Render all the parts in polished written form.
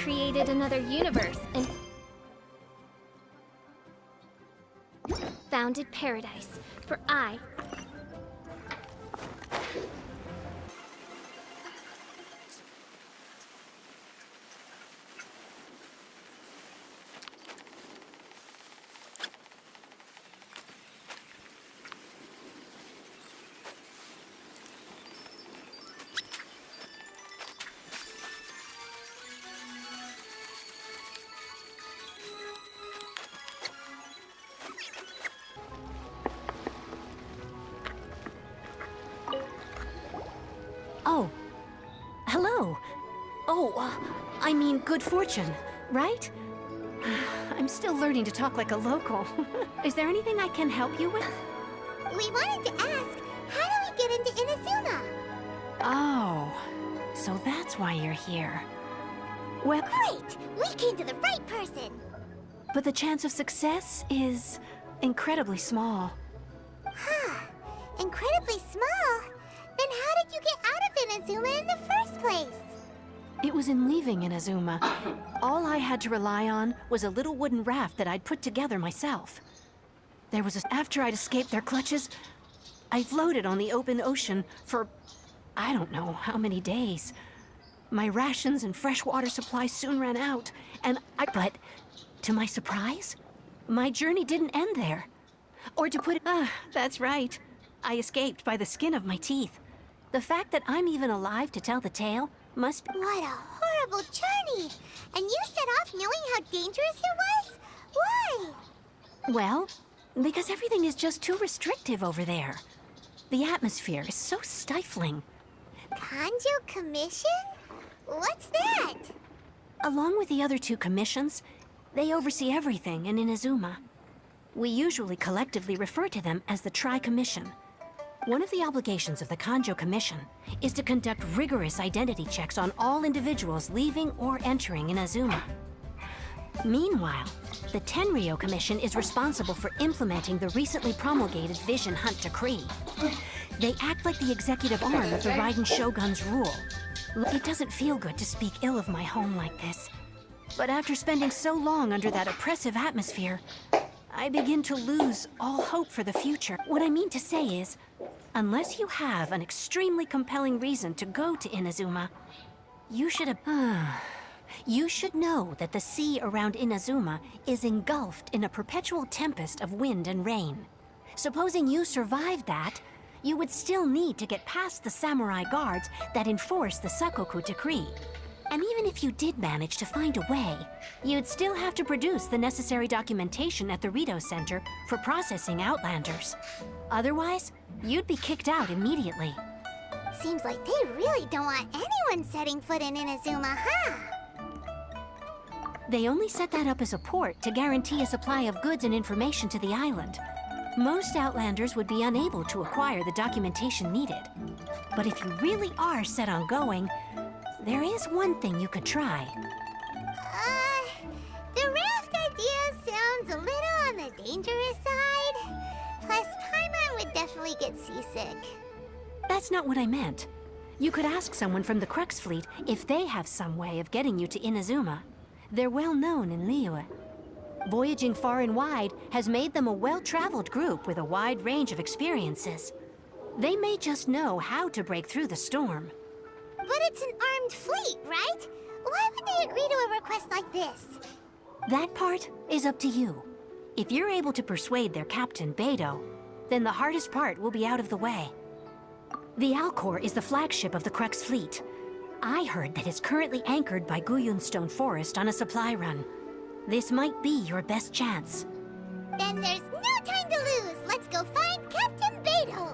created another universe and founded paradise, for I... Oh. Hello. Oh, I mean good fortune, right? I'm still learning to talk like a local. Is there anything I can help you with? We wanted to ask, how do we get into Inazuma? Oh, so that's why you're here. Well, Great! We came to the right person! but the chance of success is incredibly small. Huh. Incredibly small? Then how did you get out of Inazuma in the first place? It was in leaving Inazuma. All I had to rely on was a little wooden raft that I'd put together myself. After I'd escaped their clutches, I floated on the open ocean for I don't know how many days. My rations and fresh water supplies soon ran out, but to my surprise, my journey didn't end there. Or to put it, that's right. I escaped by the skin of my teeth. The fact that I'm even alive to tell the tale must be... What a horrible journey! And you set off knowing how dangerous it was? Why? Well, because everything is just too restrictive over there. The atmosphere is so stifling. Kanjo Commission? What's that? Along with the other two commissions, they oversee everything in Inazuma. We usually collectively refer to them as the Tri-Commission. One of the obligations of the Kanjo Commission is to conduct rigorous identity checks on all individuals leaving or entering Inazuma. Meanwhile, the Tenryo Commission is responsible for implementing the recently promulgated Vision Hunt Decree. They act like the executive arm of the Raiden Shogun's rule. It doesn't feel good to speak ill of my home like this. But after spending so long under that oppressive atmosphere, I begin to lose all hope for the future. What I mean to say is, unless you have an extremely compelling reason to go to Inazuma, you should know that the sea around Inazuma is engulfed in a perpetual tempest of wind and rain. Supposing you survived that, you would still need to get past the samurai guards that enforce the Sakoku Decree. And even if you did manage to find a way, you'd still have to produce the necessary documentation at the Rito Center for processing Outlanders. Otherwise, you'd be kicked out immediately. Seems like they really don't want anyone setting foot in Inazuma, huh? They only set that up as a port to guarantee a supply of goods and information to the island. Most Outlanders would be unable to acquire the documentation needed. But if you really are set on going, there is one thing you could try. The raft idea sounds a little on the dangerous side. Plus, Paimon would definitely get seasick. That's not what I meant. You could ask someone from the Crux Fleet if they have some way of getting you to Inazuma. They're well known in Liyue. Voyaging far and wide has made them a well-traveled group with a wide range of experiences. They may just know how to break through the storm. But it's an armed fleet, right? Why would they agree to a request like this? That part is up to you. If you're able to persuade their captain, Beidou, then the hardest part will be out of the way. The Alcor is the flagship of the Crux Fleet. I heard that it's currently anchored by Guyunstone Forest on a supply run. This might be your best chance. Then there's no time to lose. Let's go find Captain Beidou.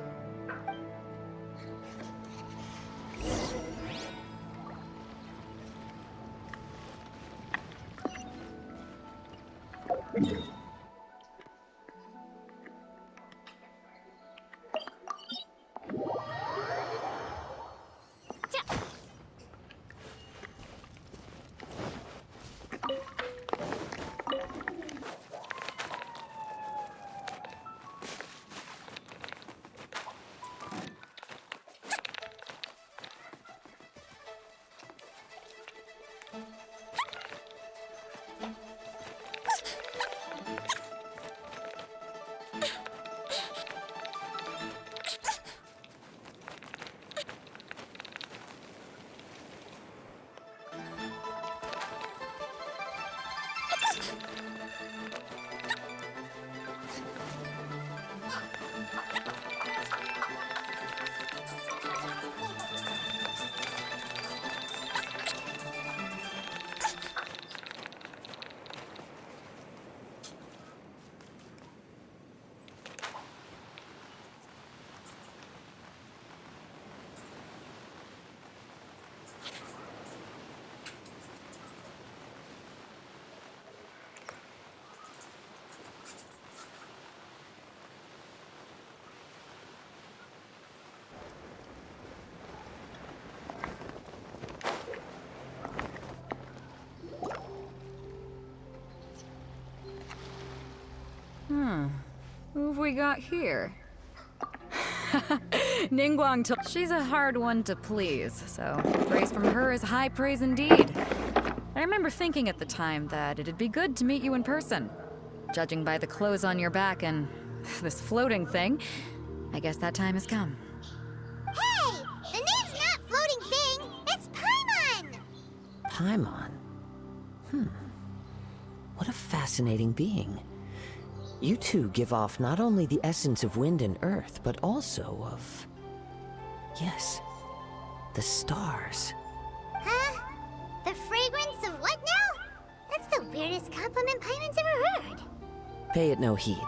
Who have we got here? Ningguang told she's a hard one to please, so praise from her is high praise indeed. I remember thinking at the time that it'd be good to meet you in person. Judging by the clothes on your back and this floating thing, I guess that time has come. Hey! The name's not Floating Thing, it's Paimon! Paimon? What a fascinating being. You two give off not only the essence of wind and earth, but also of... yes, the stars. Huh? The fragrance of what now? That's the weirdest compliment Paimon's ever heard. Pay it no heed.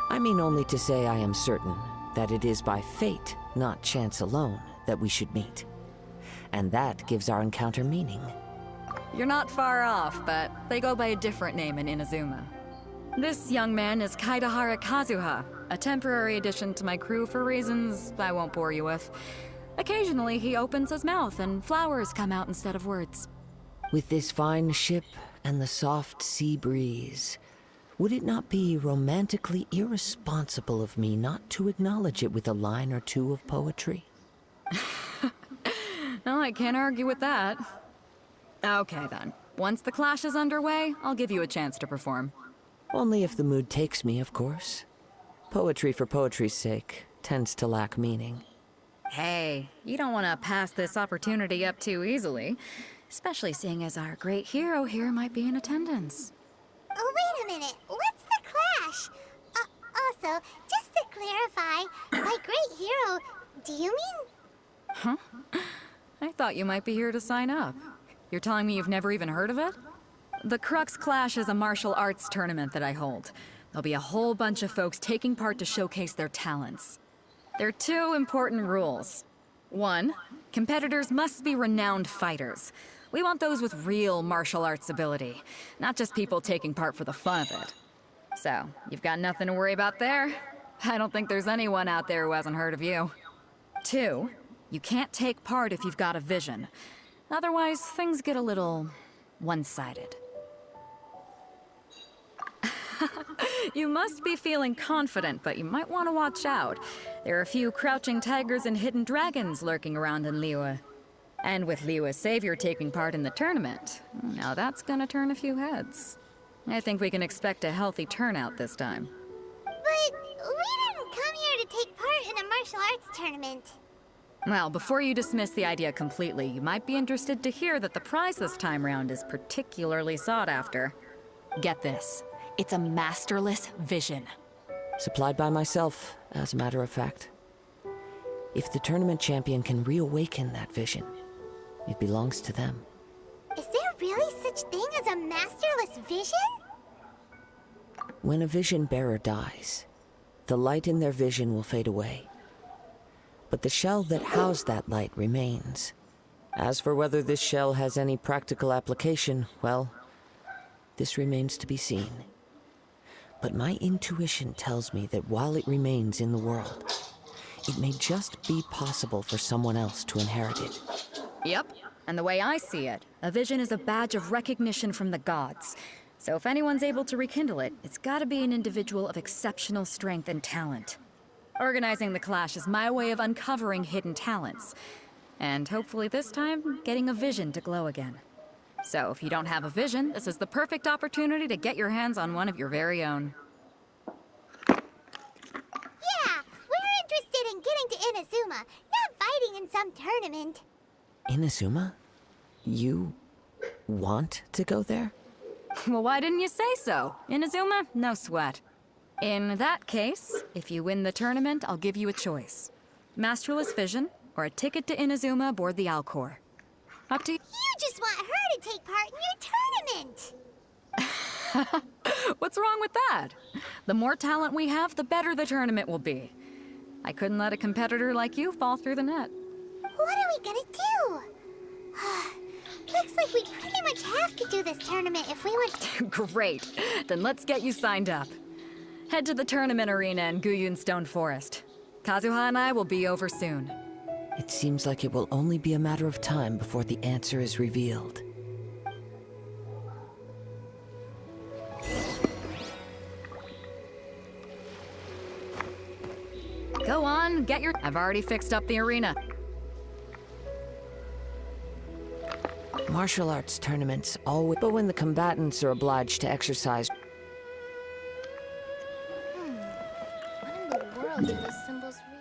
I mean only to say I am certain that it is by fate, not chance alone, that we should meet. And that gives our encounter meaning. You're not far off, but they go by a different name in Inazuma. This young man is Kaidahara Kazuha, a temporary addition to my crew for reasons I won't bore you with. Occasionally, he opens his mouth and flowers come out instead of words. With this fine ship and the soft sea breeze, would it not be romantically irresponsible of me not to acknowledge it with a line or two of poetry? Well, I can't argue with that. Okay then. Once the clash is underway, I'll give you a chance to perform. Only if the mood takes me, of course. Poetry for poetry's sake tends to lack meaning. Hey, you don't want to pass this opportunity up too easily, especially seeing as our great hero here might be in attendance. Oh, wait a minute. What's the clash? Also, just to clarify, by great hero, do you mean... Huh? I thought you might be here to sign up. You're telling me you've never even heard of it? The Crux Clash is a martial arts tournament that I hold. There'll be a whole bunch of folks taking part to showcase their talents. There are two important rules. One, competitors must be renowned fighters. We want those with real martial arts ability, not just people taking part for the fun of it. So, you've got nothing to worry about there. I don't think there's anyone out there who hasn't heard of you. Two, you can't take part if you've got a vision. Otherwise, things get a little one-sided. You must be feeling confident, but you might want to watch out. There are a few crouching tigers and hidden dragons lurking around in Liyue. And with Liyue's savior taking part in the tournament, now that's gonna turn a few heads. I think we can expect a healthy turnout this time. But we didn't come here to take part in a martial arts tournament. Well, before you dismiss the idea completely, you might be interested to hear that the prize this time round is particularly sought after. Get this. It's a masterless vision. Supplied by myself, as a matter of fact. If the tournament champion can reawaken that vision, it belongs to them. Is there really such thing as a masterless vision? When a vision bearer dies, the light in their vision will fade away. But the shell that housed that light remains. As for whether this shell has any practical application, well, this remains to be seen. But my intuition tells me that while it remains in the world, it may just be possible for someone else to inherit it. Yep. And the way I see it, a vision is a badge of recognition from the gods. So if anyone's able to rekindle it, it's gotta be an individual of exceptional strength and talent. Organizing the clash is my way of uncovering hidden talents. And hopefully this time, getting a vision to glow again. So if you don't have a vision, this is the perfect opportunity to get your hands on one of your very own. Yeah, we're interested in getting to Inazuma, not fighting in some tournament. Inazuma? You want to go there? Well, why didn't you say so? Inazuma? No sweat. In that case, if you win the tournament, I'll give you a choice. Masterless vision, or a ticket to Inazuma aboard the Alcor. Up to you. You just want her to take part in your tournament! What's wrong with that? The more talent we have, the better the tournament will be. I couldn't let a competitor like you fall through the net. What are we gonna do? Looks like we pretty much have to do this tournament if we want to. Great. Then let's get you signed up. Head to the tournament arena in Guyun Stone Forest. Kazuha and I will be over soon. It seems like it will only be a matter of time before the answer is revealed. Go on, get your... I've already fixed up the arena. Martial arts tournaments always... But when the combatants are obliged to exercise... What in the world do those symbols read?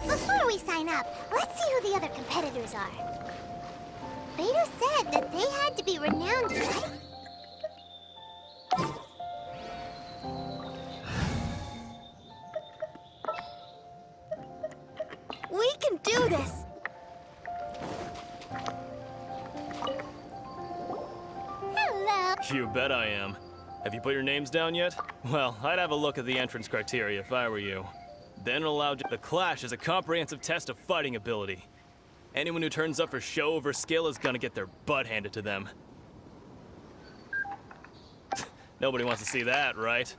Before we sign up, let's see who the other competitors are. Beta said that they had to be renowned fight. We can do this! Hello! You bet I am. Have you put your names down yet? Well, I'd have a look at the entrance criteria if I were you. Then allow the Clash is a comprehensive test of fighting ability. Anyone who turns up for show over skill is gonna get their butt handed to them. Nobody wants to see that, right?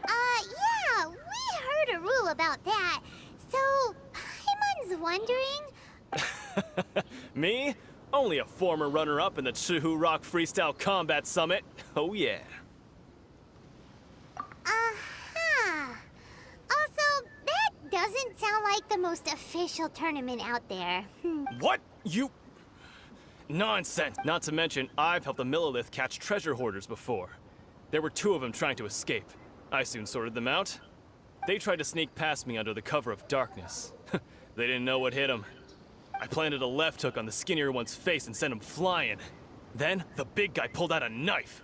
Yeah, we heard a rule about that. So, Paimon's wondering... Me? Only a former runner-up in the Chihu Rock Freestyle Combat Summit. Oh yeah. Also, that doesn't sound like the most official tournament out there. What? You... Nonsense! Not to mention, I've helped the Millilith catch treasure hoarders before. There were 2 of them trying to escape. I soon sorted them out. They tried to sneak past me under the cover of darkness. They didn't know what hit them. I planted a left hook on the skinnier one's face and sent him flying. Then, the big guy pulled out a knife.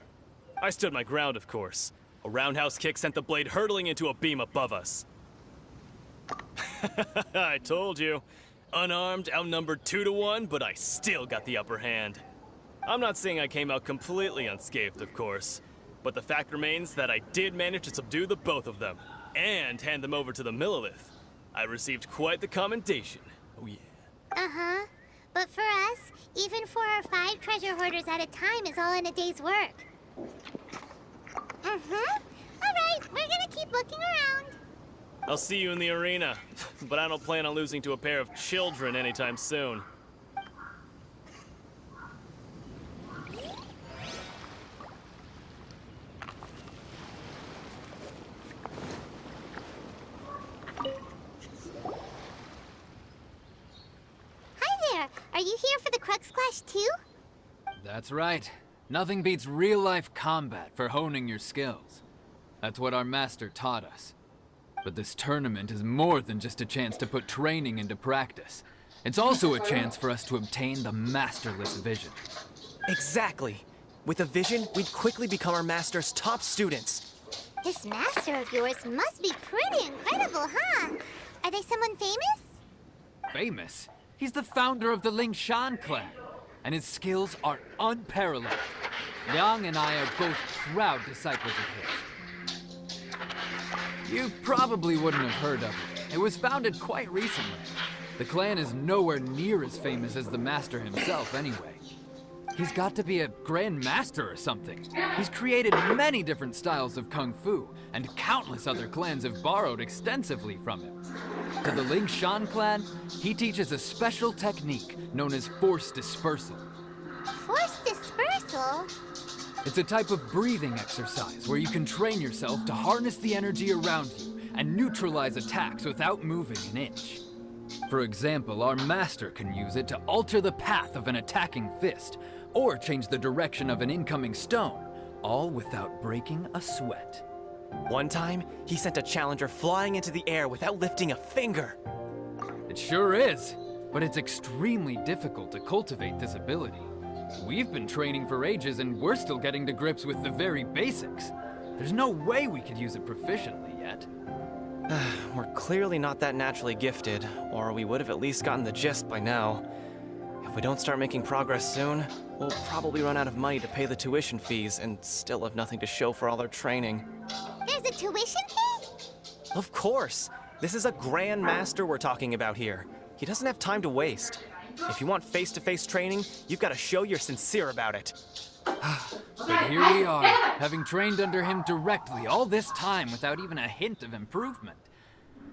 I stood my ground, of course. A roundhouse kick sent the blade hurtling into a beam above us. I told you. Unarmed, outnumbered 2 to 1, but I still got the upper hand. I'm not saying I came out completely unscathed, of course. But the fact remains that I did manage to subdue the both of them, and hand them over to the Millilith. I received quite the commendation. Oh yeah. Uh-huh. But for us, even 4 or 5 treasure hoarders at a time is all in a day's work. Mm-hmm. Alright, we're gonna keep looking around. I'll see you in the arena, but I don't plan on losing to a pair of children anytime soon. Hi there! Are you here for the Crux Clash too? That's right. Nothing beats real-life combat for honing your skills. That's what our master taught us. But this tournament is more than just a chance to put training into practice. It's also a chance for us to obtain the masterless vision. Exactly. With a vision, we'd quickly become our master's top students. This master of yours must be pretty incredible, huh? Are they someone famous? Famous? He's the founder of the Lingshan clan, and his skills are unparalleled. Liang and I are both proud disciples of his. You probably wouldn't have heard of it. It was founded quite recently. The clan is nowhere near as famous as the master himself, anyway. He's got to be a grand master or something. He's created many different styles of kung fu, and countless other clans have borrowed extensively from him. To the Lingshan clan, he teaches a special technique known as force dispersal. Force dispersal? It's a type of breathing exercise where you can train yourself to harness the energy around you and neutralize attacks without moving an inch. For example, our master can use it to alter the path of an attacking fist, or change the direction of an incoming stone, all without breaking a sweat. One time, he sent a challenger flying into the air without lifting a finger. It sure is, but it's extremely difficult to cultivate this ability. We've been training for ages and we're still getting to grips with the very basics. There's no way we could use it proficiently yet. We're clearly not that naturally gifted, or we would have at least gotten the gist by now. If we don't start making progress soon, we'll probably run out of money to pay the tuition fees and still have nothing to show for all our training. There's a tuition fee? Of course! This is a Grand Master we're talking about here. He doesn't have time to waste. If you want face-to-face training, you've got to show you're sincere about it. But here we are, having trained under him directly all this time without even a hint of improvement.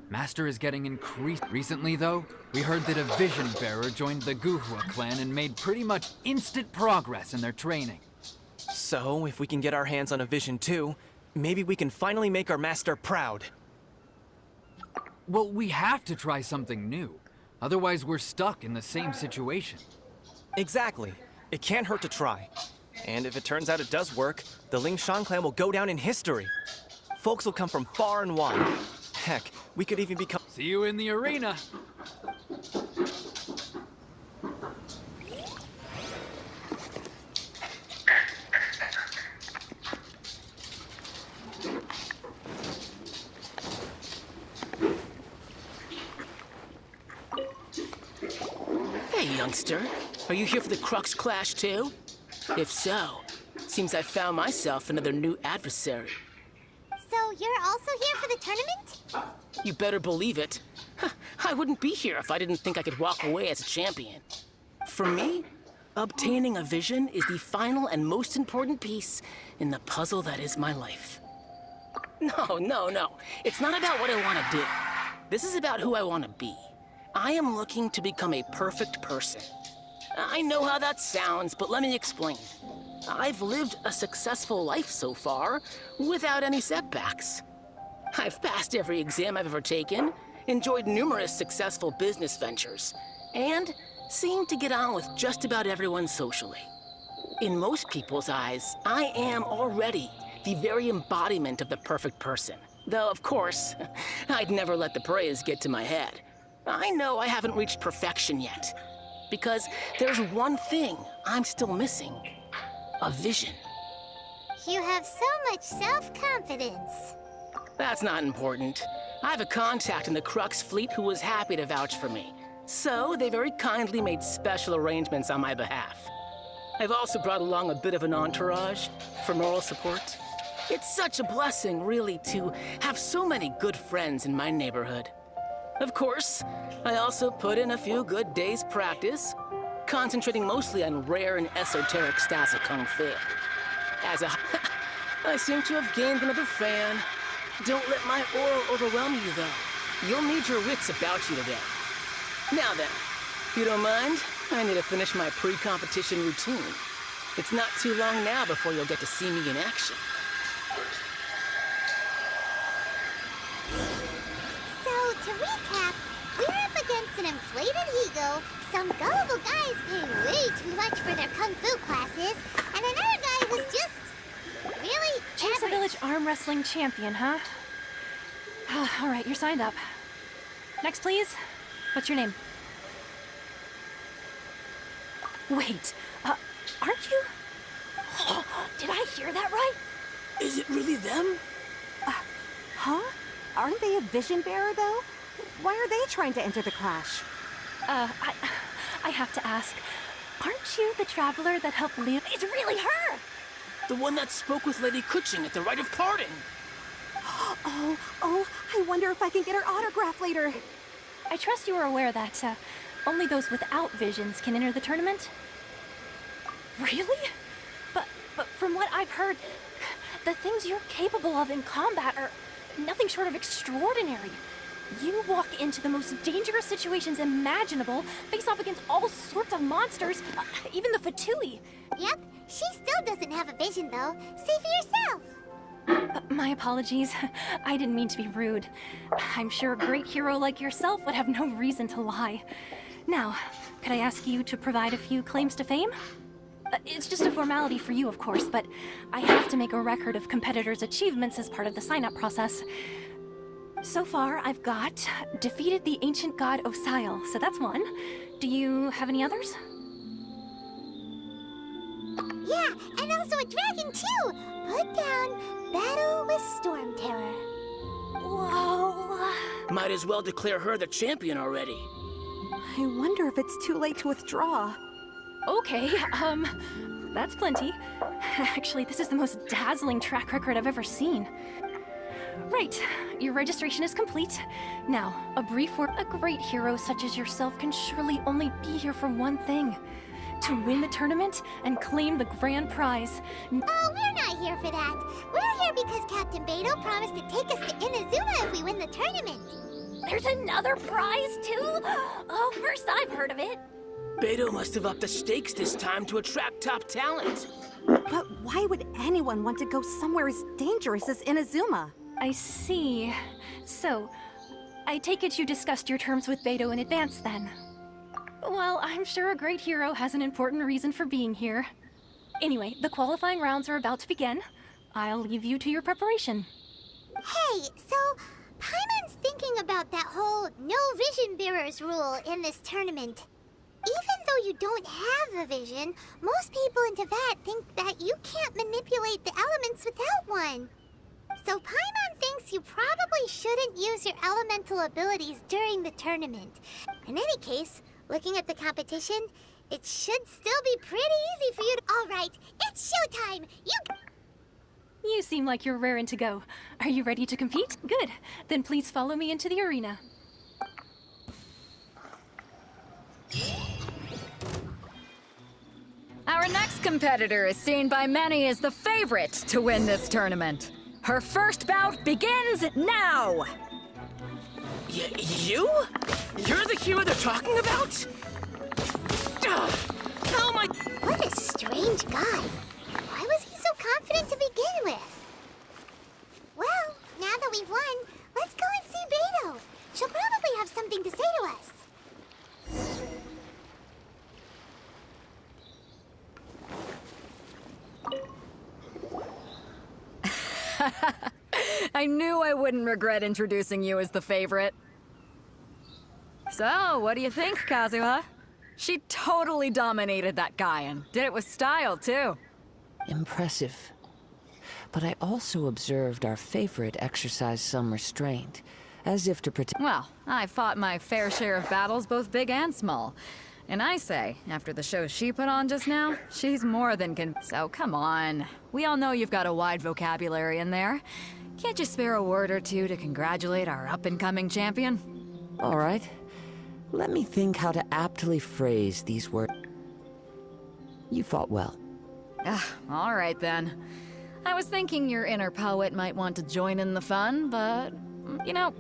Master is getting increased. Recently, though, we heard that a Vision Bearer joined the Kazuha clan and made pretty much instant progress in their training. So, if we can get our hands on a Vision too, maybe we can finally make our master proud. Well, we have to try something new. Otherwise, we're stuck in the same situation. Exactly. It can't hurt to try. And if it turns out it does work, the Lingshan clan will go down in history. Folks will come from far and wide. Heck, we could even become— See you in the arena. Hey, youngster. Are you here for the Crux Clash, too? If so, seems I found myself another new adversary. So you're also here for the tournament? You better believe it. I wouldn't be here if I didn't think I could walk away as a champion. For me, obtaining a vision is the final and most important piece in the puzzle that is my life. No. It's not about what I want to do. This is about who I want to be. I am looking to become a perfect person. I know how that sounds, but let me explain. I've lived a successful life so far, without any setbacks. I've passed every exam I've ever taken, enjoyed numerous successful business ventures, and seem to get on with just about everyone socially. In most people's eyes, I am already the very embodiment of the perfect person. Though, of course, I'd never let the praise get to my head. I know I haven't reached perfection yet, because there's one thing I'm still missing. A vision. You have so much self-confidence. That's not important. I have a contact in the Crux fleet who was happy to vouch for me. So they very kindly made special arrangements on my behalf. I've also brought along a bit of an entourage for moral support. It's such a blessing, really, to have so many good friends in my neighborhood. Of course, I also put in a few good days' practice, concentrating mostly on rare and esoteric styles of Kung Fu. I seem to have gained another fan. Don't let my aura overwhelm you, though. You'll need your wits about you today. Now then, if you don't mind, I need to finish my pre-competition routine. It's not too long now before you'll get to see me in action. So, to recap, we're up against an inflated ego, some gullible guys paying way too much for their kung fu classes, and another guy who's just really Chase a average. village arm wrestling champion, huh? All right, you're signed up. Next, please. What's your name? Wait, aren't you? Did I hear that right? Is it really them? Huh? Aren't they a vision bearer, though? Why are they trying to enter the clash? I have to ask, aren't you the traveler that helped Leo? It's really her! The one that spoke with Lady Kuching at the rite of parting. Oh, I wonder if I can get her autograph later. I trust you are aware that, only those without visions can enter the tournament? Really? But from what I've heard, the things you're capable of in combat are nothing short of extraordinary. You walk into the most dangerous situations imaginable, face off against all sorts of monsters, even the Fatui. Yep, she still doesn't have a vision, though. See for yourself. My apologies. I didn't mean to be rude. I'm sure a great hero like yourself would have no reason to lie. Now, could I ask you to provide a few claims to fame? It's just a formality for you, of course, but I have to make a record of competitors' achievements as part of the sign-up process. So far, I've got defeated the ancient god Osile, so that's one. Do you have any others? Yeah, and also a dragon too! Put down Battle with Storm Terror. Whoa. Might as well declare her the champion already. I wonder if it's too late to withdraw. Okay, that's plenty. Actually, this is the most dazzling track record I've ever seen. Right, your registration is complete. Now, a brief word. A great hero such as yourself can surely only be here for one thing. To win the tournament and claim the grand prize. Oh, we're not here for that. We're here because Captain Beto promised to take us to Imazuma if we win the tournament. There's another prize, too? Oh, first I've heard of it. Beto must have upped the stakes this time to attract top talent. But why would anyone want to go somewhere as dangerous as Inazuma? I see. So, I take it you discussed your terms with Beto in advance, then? Well, I'm sure a great hero has an important reason for being here. Anyway, the qualifying rounds are about to begin. I'll leave you to your preparation. Hey, so Paimon's thinking about that whole no vision bearers rule in this tournament. Even though you don't have a vision, most people in Teyvat think that you can't manipulate the elements without one. So Paimon thinks you probably shouldn't use your elemental abilities during the tournament. In any case, looking at the competition, it should still be pretty easy for you to— All right, it's showtime! You seem like you're raring to go. Are you ready to compete? Good. Then please follow me into the arena. Our next competitor is seen by many as the favorite to win this tournament. Her first bout begins now! You? You're the hero they're talking about? How am I— What a strange guy. Why was he so confident to begin with? Well, now that we've won, let's go and see Beto. She'll probably have something to say to us. I knew I wouldn't regret introducing you as the favorite. So, what do you think, Kazuha? She totally dominated that guy and did it with style, too. Impressive. But I also observed our favorite exercise some restraint, as if to protect— Well, I fought my fair share of battles, both big and small. And I say, after the show she put on just now, she's more than So come on. We all know you've got a wide vocabulary in there. Can't you spare a word or two to congratulate our up-and-coming champion? All right. Let me think how to aptly phrase these words. You fought well. All right then. I was thinking your inner poet might want to join in the fun, but, you know,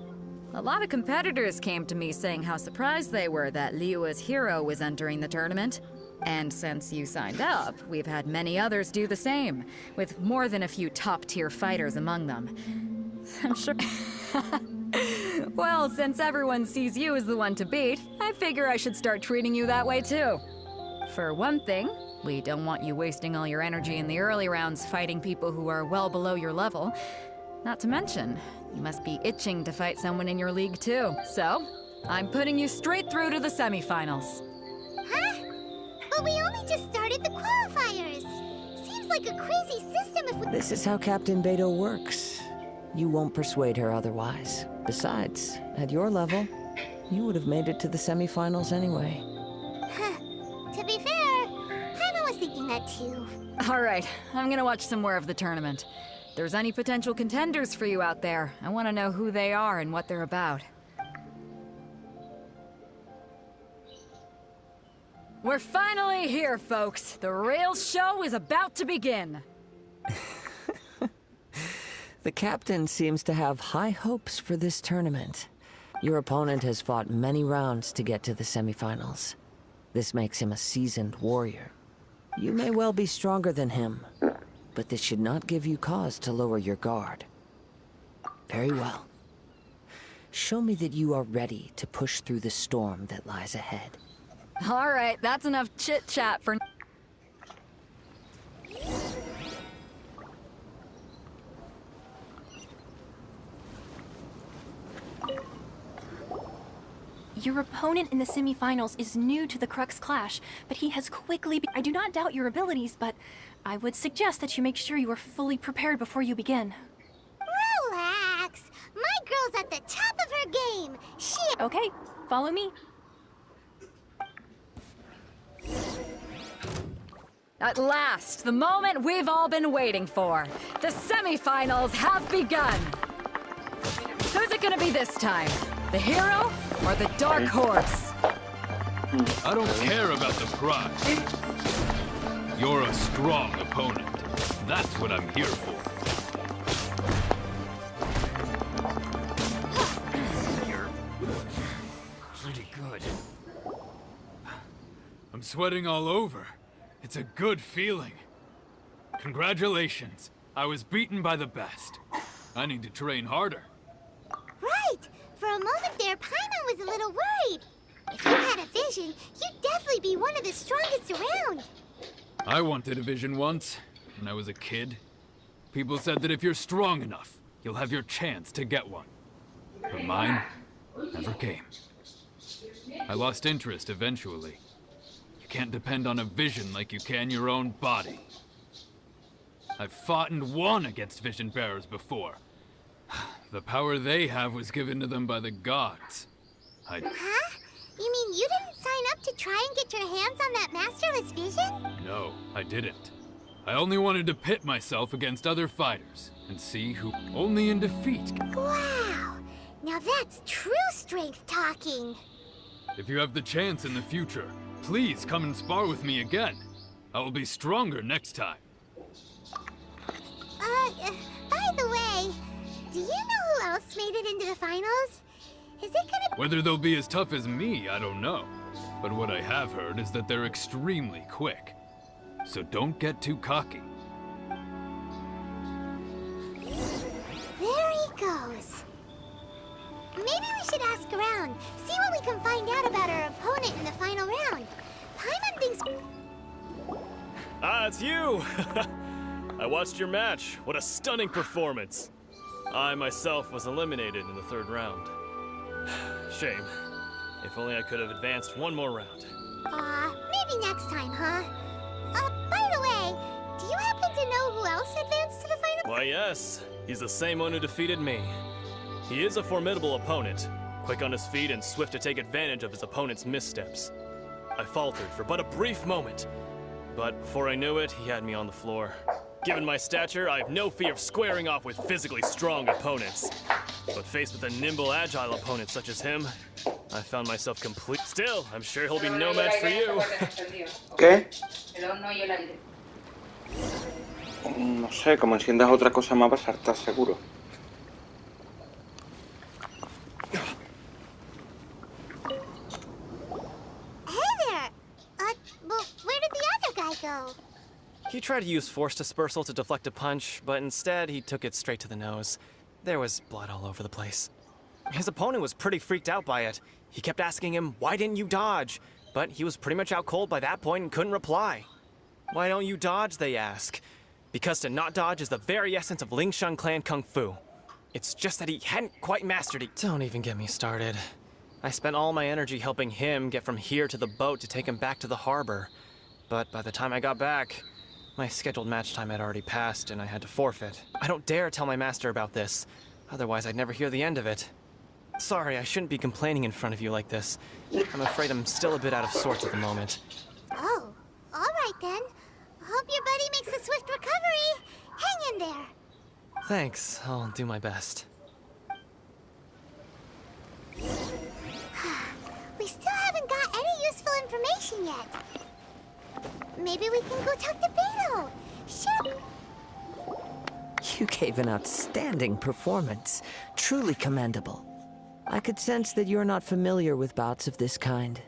a lot of competitors came to me saying how surprised they were that Liyue's hero was entering the tournament. And since you signed up, we've had many others do the same, with more than a few top-tier fighters among them. I'm sure— Well, since everyone sees you as the one to beat, I figure I should start treating you that way too. For one thing, we don't want you wasting all your energy in the early rounds fighting people who are well below your level. Not to mention, you must be itching to fight someone in your league too. So, I'm putting you straight through to the semifinals. Huh? But we only just started the qualifiers. Seems like a crazy system if we— This is how Captain Beto works. You won't persuade her otherwise. Besides, at your level, you would have made it to the semifinals anyway. To be fair, Paimon was thinking that too. All right, I'm gonna watch some more of the tournament. If there's any potential contenders for you out there, I want to know who they are and what they're about. We're finally here, folks. The real show is about to begin. The captain seems to have high hopes for this tournament. Your opponent has fought many rounds to get to the semifinals. This makes him a seasoned warrior. You may well be stronger than him, but this should not give you cause to lower your guard. Very well. Show me that you are ready to push through the storm that lies ahead. All right, that's enough chit-chat for— Your opponent in the semifinals is new to the Crux Clash, but he has I do not doubt your abilities, but I would suggest that you make sure you are fully prepared before you begin. Relax. My girl's at the top of her game. Okay, follow me. At last, the moment we've all been waiting for. The semifinals have begun. Who's it gonna be this time? The hero or the dark horse? I don't care about the prize. You're a strong opponent. That's what I'm here for. You're pretty good. I'm sweating all over. It's a good feeling. Congratulations. I was beaten by the best. I need to train harder. Right. For a moment there, Paimon was a little worried. If you had a vision, you'd definitely be one of the strongest around. I wanted a vision once, when I was a kid. People said that if you're strong enough, you'll have your chance to get one. But mine never came. I lost interest eventually. You can't depend on a vision like you can your own body. I've fought and won against vision bearers before. The power they have was given to them by the gods. Huh? You mean you didn't sign up to try and get your hands on that masterless vision? No, I didn't. I only wanted to pit myself against other fighters and see who only in defeat. Wow! Now that's true strength talking. If you have the chance in the future, please come and spar with me again. I will be stronger next time. By the way, do you know who else made it into the finals? Is it gonna... Whether they'll be as tough as me, I don't know. But what I have heard is that they're extremely quick. So don't get too cocky. There he goes. Maybe we should ask around, see what we can find out about our opponent in the final round. Paimon thinks... Ah, it's you! I watched your match. What a stunning performance. I myself was eliminated in the third round. Shame. If only I could have advanced one more round. Maybe next time, huh? By the way, do you happen to know who else advanced to the final? Why, yes. He's the same one who defeated me. He is a formidable opponent, quick on his feet and swift to take advantage of his opponent's missteps. I faltered for but a brief moment, but before I knew it, he had me on the floor. Given my stature, I have no fear of squaring off with physically strong opponents. But faced with a nimble, agile opponent such as him, I found myself complete. Still, I'm sure he'll be no match for you. ¿Qué? No sé, como enciendas otra cosa más va a saltar seguro. Hey there! Well, where did the other guy go? He tried to use force dispersal to deflect a punch, but instead he took it straight to the nose. There was blood all over the place. His opponent was pretty freaked out by it. He kept asking him, "Why didn't you dodge?" But he was pretty much out cold by that point and couldn't reply. "Why don't you dodge?" they ask. Because to not dodge is the very essence of Lingshan clan kung fu. It's just that he hadn't quite mastered it. Don't even get me started. I spent all my energy helping him get from here to the boat to take him back to the harbor. But by the time I got back, my scheduled match time had already passed and I had to forfeit. I don't dare tell my master about this, otherwise I'd never hear the end of it. Sorry, I shouldn't be complaining in front of you like this. I'm afraid I'm still a bit out of sorts at the moment. Oh, all right then. Hope your buddy makes a swift recovery. Hang in there. Thanks, I'll do my best. We still haven't got any useful information yet. Maybe we can go talk to Beto. Sure. You gave an outstanding performance. Truly commendable. I could sense that you're not familiar with bouts of this kind,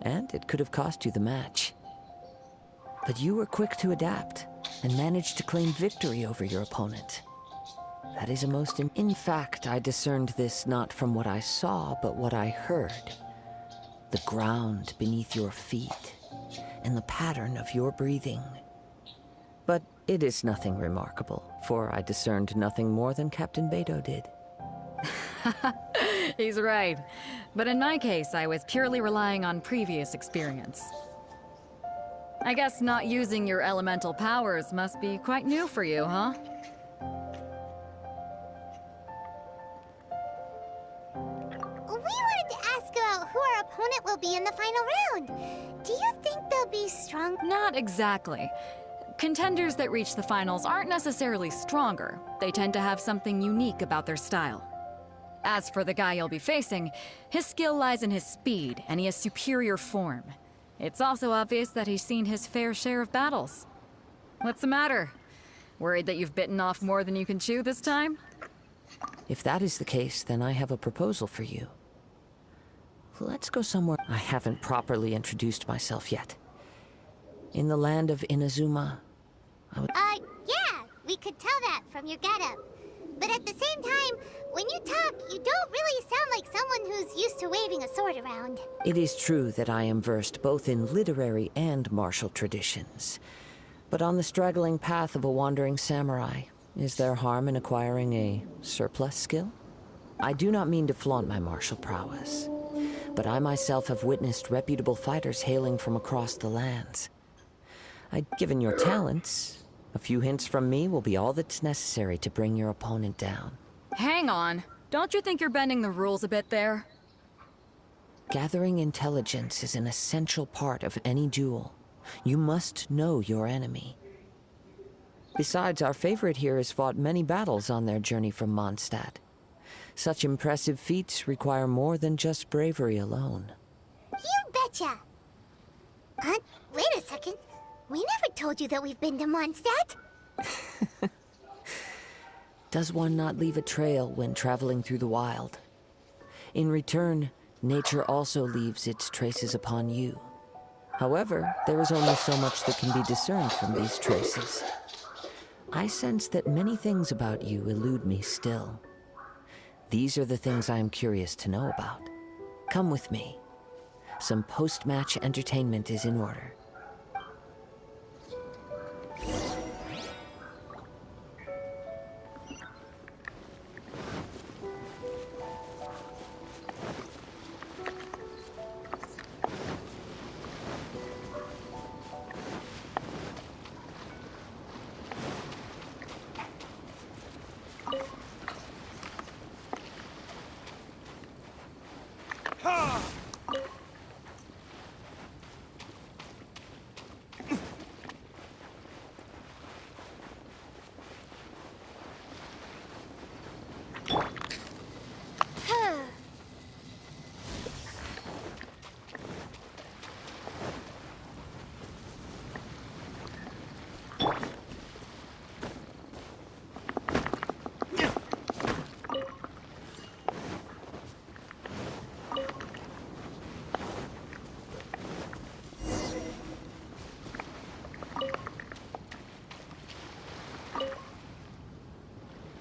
and it could have cost you the match. But you were quick to adapt, and managed to claim victory over your opponent. That is a most... In fact, I discerned this not from what I saw, but what I heard. The ground beneath your feet, and the pattern of your breathing. But It is nothing remarkable, for I discerned nothing more than Captain Beto did. He's right. But in my case, I was purely relying on previous experience. I guess not using your elemental powers must be quite new for you, huh? We wanted to ask about who our opponent will be in the final round. Do you think they'll be strong? Not exactly. Contenders that reach the finals aren't necessarily stronger. They tend to have something unique about their style. As for the guy you'll be facing, his skill lies in his speed, and he has superior form. It's also obvious that he's seen his fair share of battles. What's the matter? Worried that you've bitten off more than you can chew this time? If that is the case, then I have a proposal for you. Let's go somewhere. I haven't properly introduced myself yet. In the land of Imazuma, Yeah, we could tell that from your getup. But at the same time, when you talk, you don't really sound like someone who's used to waving a sword around. It is true that I am versed both in literary and martial traditions. But on the straggling path of a wandering samurai, is there harm in acquiring a surplus skill? I do not mean to flaunt my martial prowess, but I myself have witnessed reputable fighters hailing from across the lands. Given your talents, a few hints from me will be all that's necessary to bring your opponent down. Hang on. Don't you think you're bending the rules a bit there? Gathering intelligence is an essential part of any duel. You must know your enemy. Besides, our favorite here has fought many battles on their journey from Mondstadt. Such impressive feats require more than just bravery alone. You betcha! Wait a second. We never told you that we've been to Mondstadt. Does one not leave a trail when traveling through the wild? In return, nature also leaves its traces upon you. However, there is only so much that can be discerned from these traces. I sense that many things about you elude me still. These are the things I am curious to know about. Come with me. Some post-match entertainment is in order.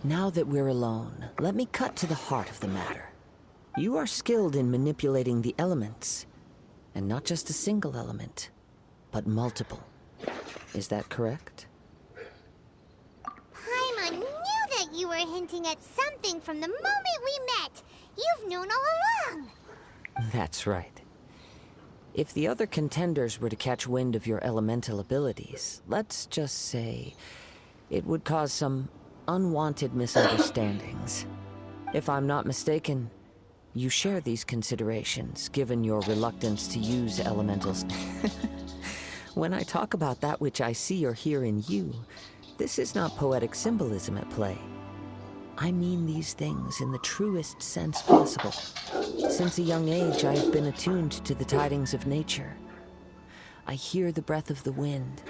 Now that we're alone, let me cut to the heart of the matter. You are skilled in manipulating the elements, and not just a single element, but multiple. Is that correct? Paimon knew that you were hinting at something from the moment we met. You've known all along. That's right. If the other contenders were to catch wind of your elemental abilities, let's just say it would cause some unwanted misunderstandings. If I'm not mistaken, you share these considerations, given your reluctance to use elementals. When I talk about that which I see or hear in you, this is not poetic symbolism at play. I mean these things in the truest sense possible. Since a young age, I have been attuned to the tidings of nature. I hear the breath of the wind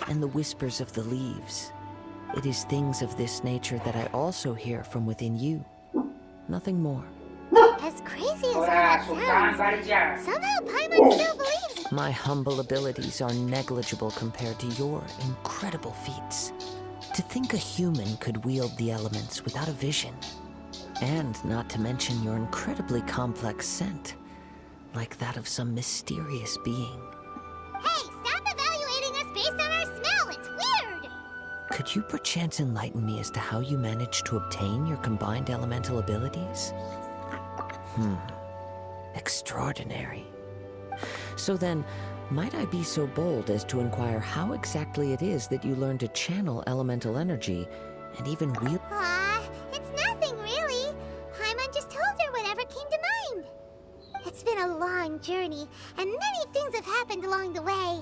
and the whispers of the leaves. It is things of this nature that I also hear from within you. Nothing more. As crazy as all that sounds, somehow Paimon still believes. My humble abilities are negligible compared to your incredible feats. To think a human could wield the elements without a vision. And not to mention your incredibly complex scent, like that of some mysterious being. Hey, stop evaluating us based on our smell. It's weird. Could you perchance enlighten me as to how you managed to obtain your combined elemental abilities? Extraordinary. So then, might I be so bold as to inquire how exactly it is that you learned to channel elemental energy and even wield? It's nothing really. Paimon just told her whatever came to mind. It's been a long journey, and many things have happened along the way.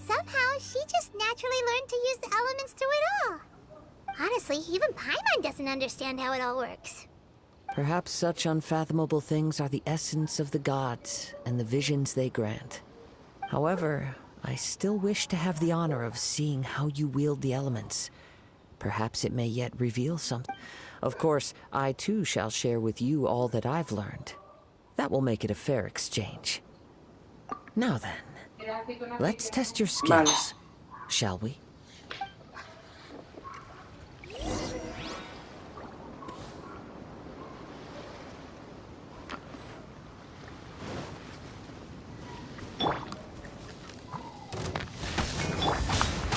Somehow, she just naturally learned to use the elements through it all. Honestly, even Paimon doesn't understand how it all works. Perhaps such unfathomable things are the essence of the gods and the visions they grant. However, I still wish to have the honor of seeing how you wield the elements. Perhaps it may yet reveal something. Of course, I too shall share with you all that I've learned. That will make it a fair exchange. Now then, let's test your skills, shall we?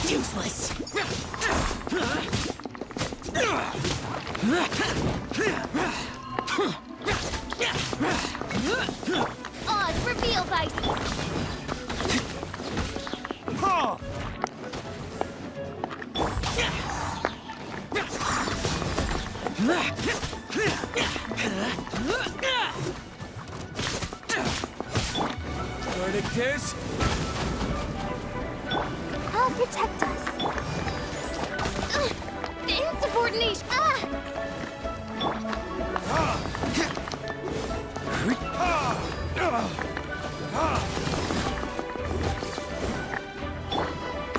Useless! Oz, reveal thyself! Verdict is... I'll protect us. The insubordination!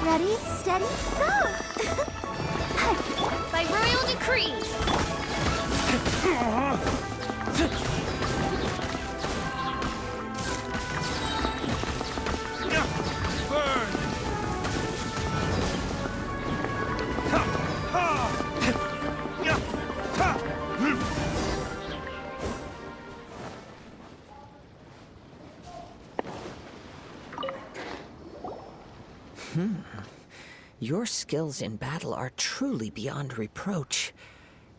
Ready, steady, go! By royal decree! Your skills in battle are truly beyond reproach.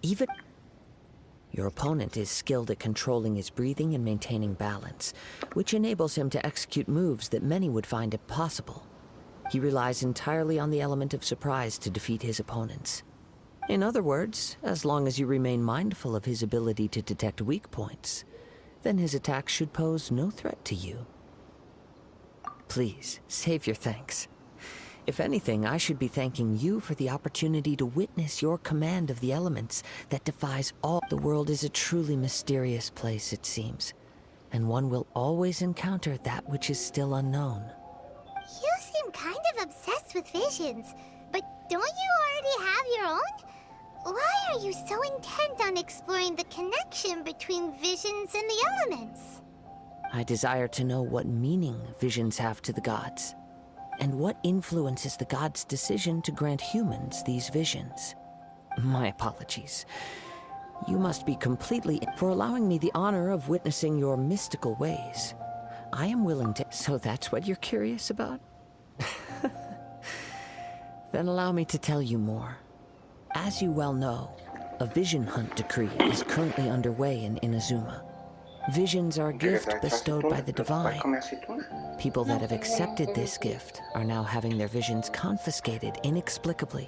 Even... Your opponent is skilled at controlling his breathing and maintaining balance, which enables him to execute moves that many would find impossible. He relies entirely on the element of surprise to defeat his opponents. In other words, as long as you remain mindful of his ability to detect weak points, then his attack should pose no threat to you. Please, save your thanks. If anything, I should be thanking you for the opportunity to witness your command of the elements that defies all. The world is a truly mysterious place, it seems, and one will always encounter that which is still unknown. You seem kind of obsessed with visions, but don't you already have your own? Why are you so intent on exploring the connection between visions and the elements? I desire to know what meaning visions have to the gods, and what influences the gods' decision to grant humans these visions. My apologies. You must be completely for allowing me the honor of witnessing your mystical ways. I am willing to... So that's what you're curious about? Then allow me to tell you more. As you well know, a vision hunt decree is currently underway in Imazuma. Visions are a gift bestowed by the divine. People that have accepted this gift are now having their visions confiscated inexplicably.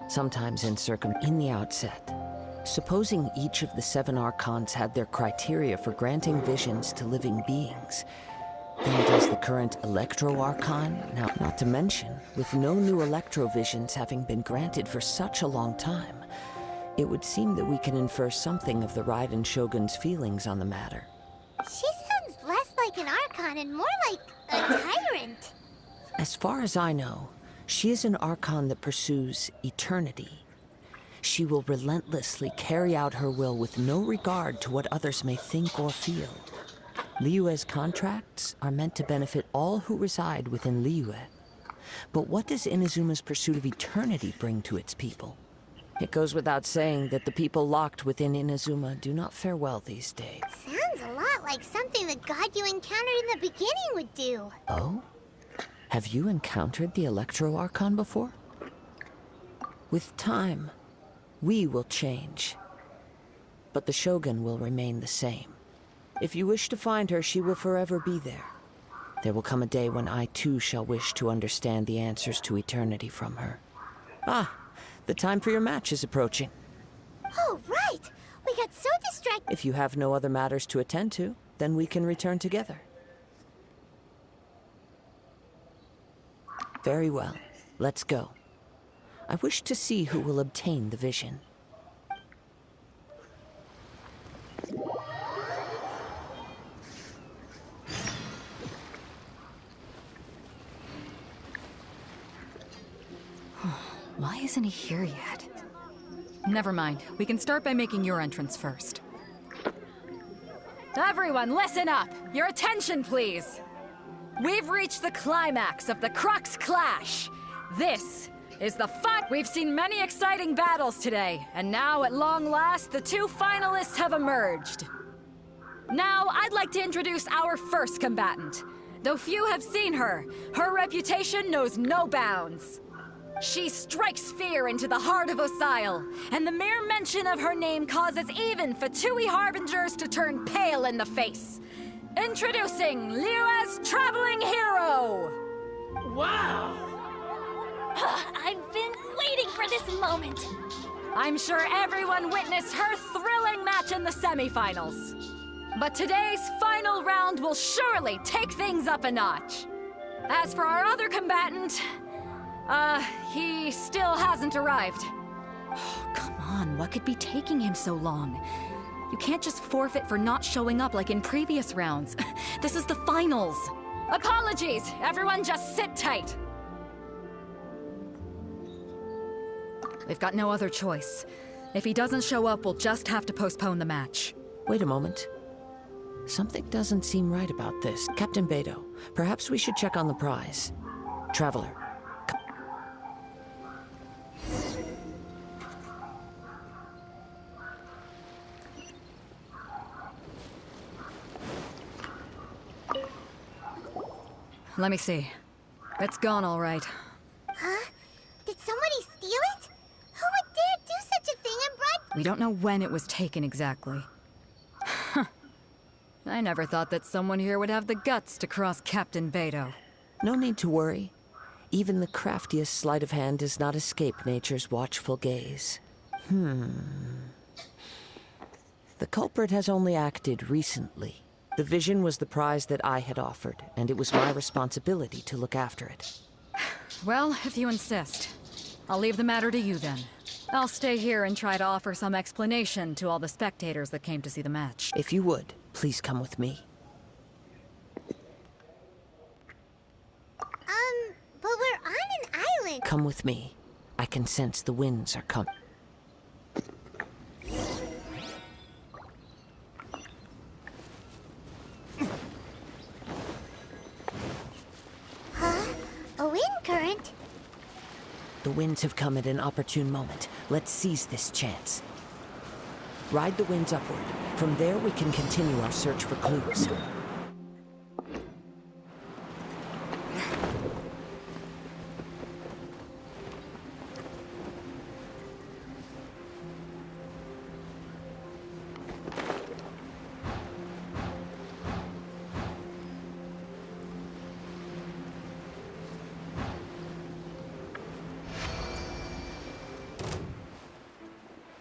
Sometimes in the outset. Supposing each of the 7 archons had their criteria for granting visions to living beings, then does the current Electro-Archon, now not to mention, with no new Electro-visions having been granted for such a long time, it would seem that we can infer something of the Raiden Shogun's feelings on the matter. She sounds less like an Archon and more like a tyrant. As far as I know, she is an Archon that pursues eternity. She will relentlessly carry out her will with no regard to what others may think or feel. Liyue's contracts are meant to benefit all who reside within Liyue. But what does Inazuma's pursuit of eternity bring to its people? It goes without saying that the people locked within Imazuma do not fare well these days. Sounds a lot like something the god you encountered in the beginning would do. Oh? Have you encountered the Electro-Archon before? With time, we will change. But the Shogun will remain the same. If you wish to find her, she will forever be there. There will come a day when I too shall wish to understand the answers to eternity from her. Ah, the time for your match is approaching. Oh, right! We got so distracted. If you have no other matters to attend to, then we can return together. Very well. Let's go. I wish to see who will obtain the vision. Why isn't he here yet? Never mind. We can start by making your entrance first. Everyone, listen up! Your attention, please! We've reached the climax of the Crux Clash! This is the fight! We've seen many exciting battles today, and now, at long last, the two finalists have emerged. Now, I'd like to introduce our first combatant. Though few have seen her, her reputation knows no bounds. She strikes fear into the heart of Osile, and the mere mention of her name causes even Fatui Harbingers to turn pale in the face. Introducing Liyue's traveling hero! Wow! I've been waiting for this moment. I'm sure everyone witnessed her thrilling match in the semifinals. But today's final round will surely take things up a notch. As for our other combatant, he still hasn't arrived. Oh, come on, what could be taking him so long? You can't just forfeit for not showing up like in previous rounds. This is the finals. Apologies, everyone just sit tight. They've got no other choice. If he doesn't show up, we'll just have to postpone the match. Wait a moment. Something doesn't seem right about this. Captain Beto, perhaps we should check on the prize. Traveler. Let me see. It's gone all right. Huh? Did somebody steal it? Who would dare do such a thing and bribe... We don't know when it was taken exactly. I never thought that someone here would have the guts to cross Captain Beto. No need to worry. Even the craftiest sleight of hand does not escape nature's watchful gaze. The culprit has only acted recently. The vision was the prize that I had offered, and it was my responsibility to look after it. Well, if you insist. I'll leave the matter to you then. I'll stay here and try to offer some explanation to all the spectators that came to see the match. If you would, please come with me. But we're on an island. Come with me. I can sense the winds are coming. Huh? A wind current? The winds have come at an opportune moment. Let's seize this chance. Ride the winds upward. From there, we can continue our search for clues.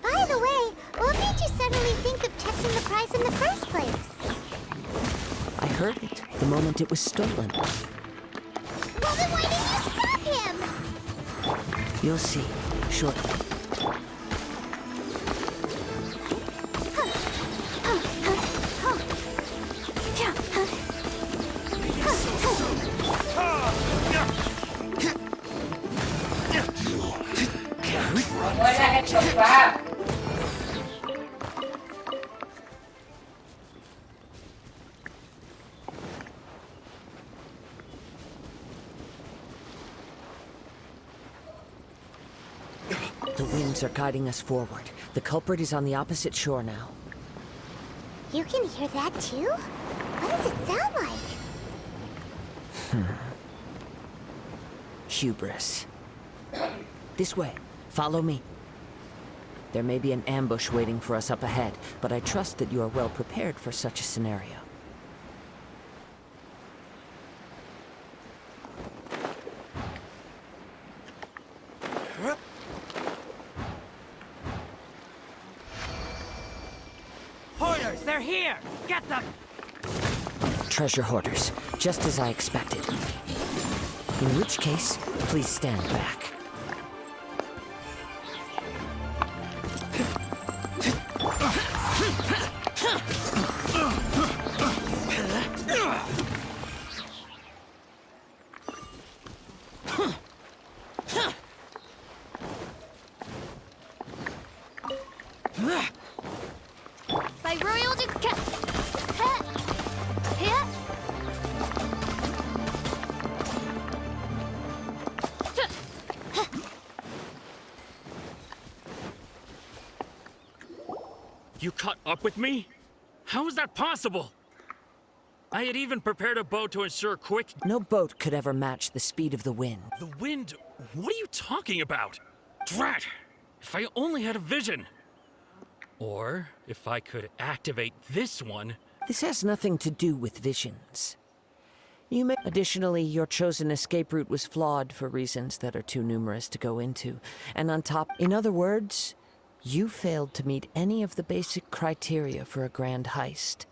By the way, what made you suddenly think of checking the prize in the first place? I heard it the moment it was stolen. Well, then why didn't you stop him? You'll see shortly. The winds are guiding us forward. The culprit is on the opposite shore now. You can hear that too? What does it sound like? Hubris. This way. Follow me. There may be an ambush waiting for us up ahead, but I trust that you are well prepared for such a scenario. Hoarders, they're here! Get them! Treasure hoarders, just as I expected. In which case, please stand back. By royal decree. You caught up with me? How is that possible? I had even prepared a boat to ensure quick... No boat could ever match the speed of the wind. The wind? What are you talking about? Drat! If I only had a vision! Or, if I could activate this one... This has nothing to do with visions. You may... Additionally, your chosen escape route was flawed for reasons that are too numerous to go into. And on top... In other words, you failed to meet any of the basic criteria for a grand heist.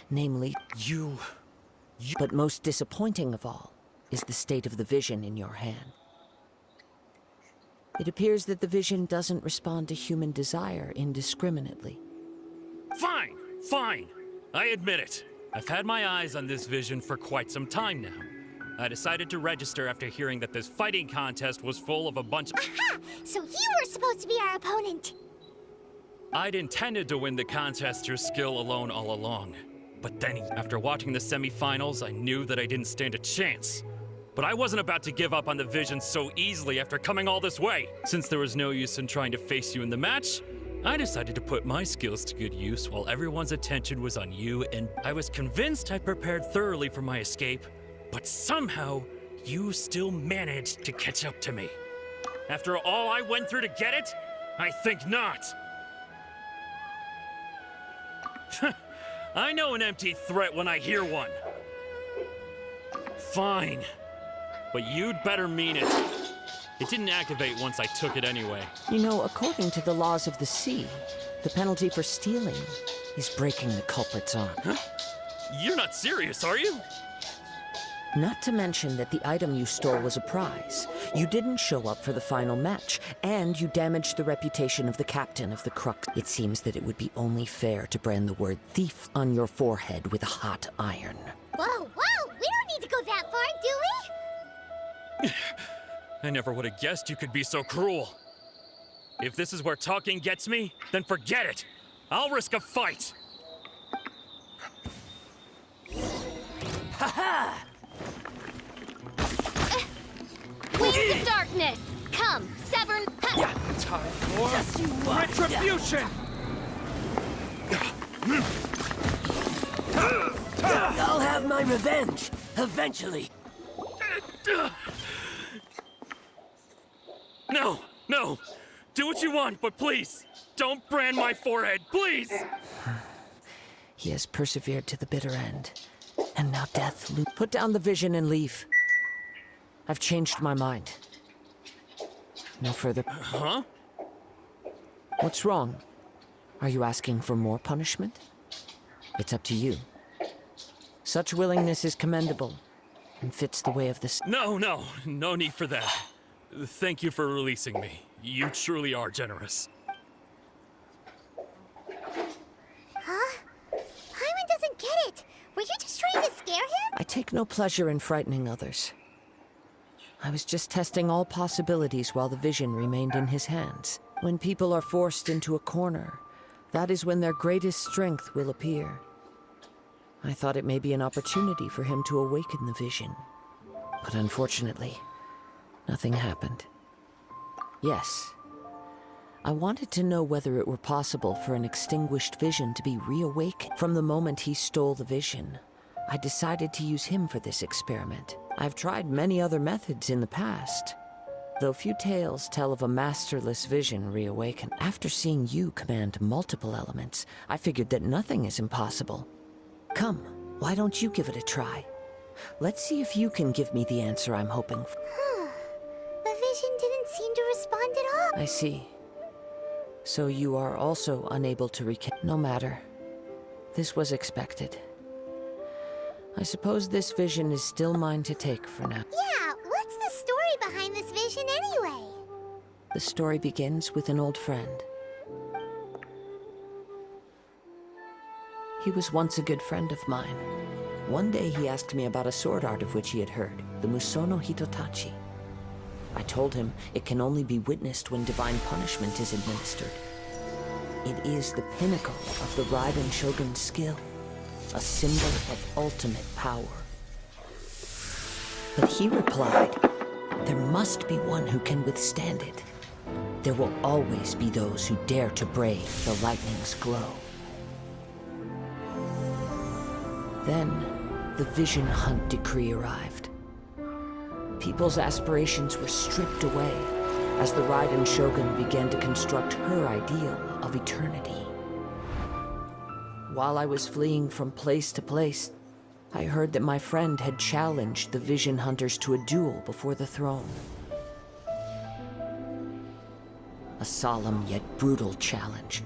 Namely... You... But most disappointing of all is the state of the vision in your hand. It appears that the vision doesn't respond to human desire indiscriminately. Fine! Fine! I admit it. I've had my eyes on this vision for quite some time now. I decided to register after hearing that this fighting contest was full of a bunch of... Aha! So you were supposed to be our opponent! I'd intended to win the contest through skill alone all along. But then, after watching the semi-finals, I knew that I didn't stand a chance. But I wasn't about to give up on the vision so easily after coming all this way. Since there was no use in trying to face you in the match, I decided to put my skills to good use while everyone's attention was on you, and I was convinced I prepared thoroughly for my escape, but somehow, you still managed to catch up to me. After all I went through to get it? I think not. I know an empty threat when I hear one. Fine. But you'd better mean it. It didn't activate once I took it anyway. You know, according to the laws of the sea, the penalty for stealing is breaking the culprit's arm. Huh? You're not serious, are you? Not to mention that the item you stole was a prize. You didn't show up for the final match, and you damaged the reputation of the captain of the Crux. It seems that it would be only fair to brand the word thief on your forehead with a hot iron. Whoa, whoa! We don't need to go that far, do we? I never would have guessed you could be so cruel. If this is where talking gets me, then forget it. I'll risk a fight. Ha-ha! Wings of darkness! Come, Severn! Yeah, time for retribution! I'll have my revenge, eventually. No, no. Do what you want, but please, don't brand my forehead, please! He has persevered to the bitter end. And now death loop. Put down the vision and leave. I've changed my mind. No further... Huh? What's wrong? Are you asking for more punishment? It's up to you. Such willingness is commendable, and fits the way of this... No need for that. Thank you for releasing me. You truly are generous. Huh? Paimon doesn't get it. Were you just trying to scare him? I take no pleasure in frightening others. I was just testing all possibilities while the vision remained in his hands. When people are forced into a corner, that is when their greatest strength will appear. I thought it may be an opportunity for him to awaken the vision. But unfortunately, nothing happened. Yes, I wanted to know whether it were possible for an extinguished vision to be reawakened. From the moment he stole the vision, I decided to use him for this experiment. I've tried many other methods in the past, Though few tales tell of a masterless vision reawaken. After seeing you command multiple elements, I figured that nothing is impossible. Come, why don't you give it a try? Let's see if you can give me the answer I'm hoping for. The vision didn't seem to respond at all. I see. So you are also unable to recap. No matter. This was expected. I suppose this vision is still mine to take for now. Yeah, what's the story behind this vision anyway? The story begins with an old friend. He was once a good friend of mine. One day he asked me about a sword art of which he had heard, the Musono Hitotachi. I told him it can only be witnessed when divine punishment is administered. It is the pinnacle of the Raiden Shogun's skill, a symbol of ultimate power. But he replied, there must be one who can withstand it. There will always be those who dare to brave the lightning's glow. Then, the Vision Hunt decree arrived. People's aspirations were stripped away as the Raiden Shogun began to construct her ideal of eternity. While I was fleeing from place to place, I heard that my friend had challenged the Vision Hunters to a duel before the throne. A solemn yet brutal challenge.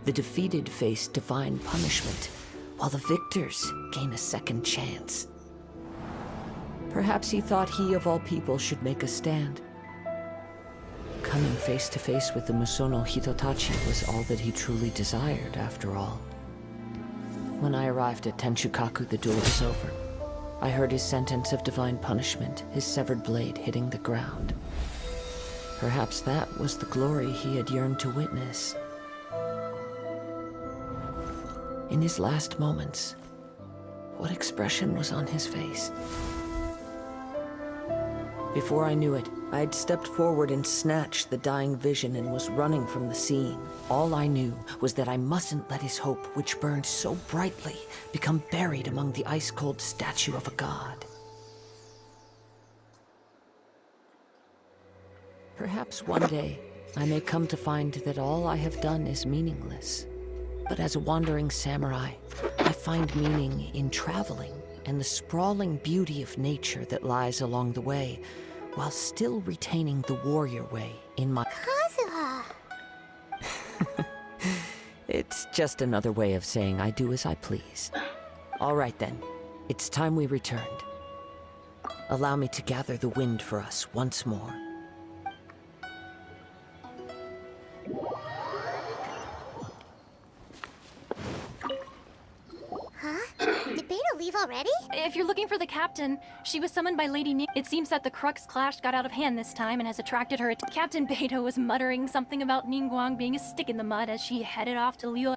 The defeated face divine punishment, while the victors gain a second chance. Perhaps he thought he of all people should make a stand. Coming face to face with the Musono Hitotachi was all that he truly desired, after all. When I arrived at Tenshukaku, the duel was over. I heard his sentence of divine punishment, his severed blade hitting the ground. Perhaps that was the glory he had yearned to witness. In his last moments, what expression was on his face? Before I knew it, I had stepped forward and snatched the dying vision and was running from the scene. All I knew was that I mustn't let his hope, which burned so brightly, become buried among the ice-cold statue of a god. Perhaps one day, I may come to find that all I have done is meaningless. But as a wandering samurai, I find meaning in traveling and the sprawling beauty of nature that lies along the way, while still retaining the warrior way in my... Kazuha! It's just another way of saying I do as I please. All right then, it's time we returned. Allow me to gather the wind for us once more. Did Beta leave already? If you're looking for the captain, she was summoned by Lady Ning. It seems that the Crux clash got out of hand this time and has attracted her. Captain Beta was muttering something about Ningguang being a stick in the mud as she headed off to Liu.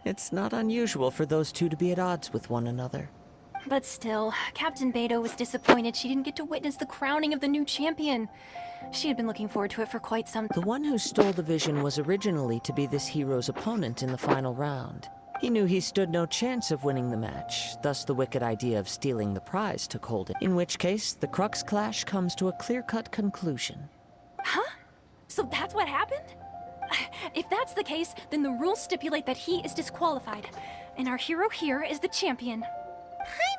It's not unusual for those two to be at odds with one another. But still, Captain Beta was disappointed she didn't get to witness the crowning of the new champion. She had been looking forward to it for quite some time. The one who stole the vision was originally to be this hero's opponent in the final round. He knew he stood no chance of winning the match, thus the wicked idea of stealing the prize took hold. In which case, the Crux clash comes to a clear-cut conclusion. Huh? So that's what happened? If that's the case, then the rules stipulate that he is disqualified, and our hero here is the champion.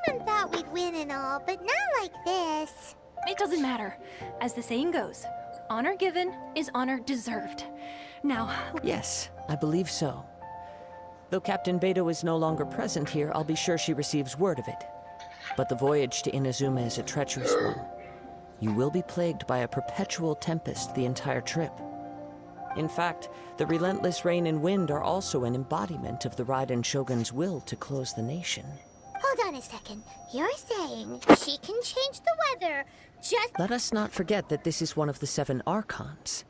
Paimon thought we'd win and all, but not like this. It doesn't matter. As the saying goes, honor given is honor deserved. Now... Yes, I believe so. Though Captain Beto is no longer present here, I'll be sure she receives word of it. But the voyage to Inazuma is a treacherous one. You will be plagued by a perpetual tempest the entire trip. In fact, the relentless rain and wind are also an embodiment of the Raiden Shogun's will to close the nation. Hold on a second. You're saying she can change the weather, just... Let us not forget that this is one of the 7 Archons.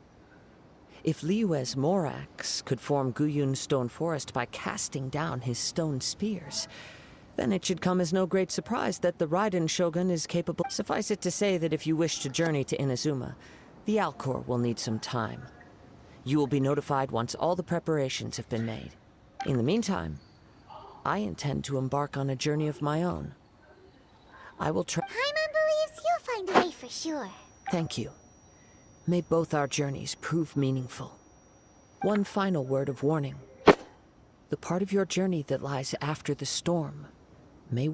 If Liyue's Morax could form Guyun's stone forest by casting down his stone spears, then it should come as no great surprise that the Raiden Shogun is capable. Suffice it to say that if you wish to journey to Inazuma, the Alcor will need some time. You will be notified once all the preparations have been made. In the meantime, I intend to embark on a journey of my own. I will try... Paimon believes you'll find a way for sure. Thank you. May both our journeys prove meaningful. One final word of warning. The part of your journey that lies after the storm may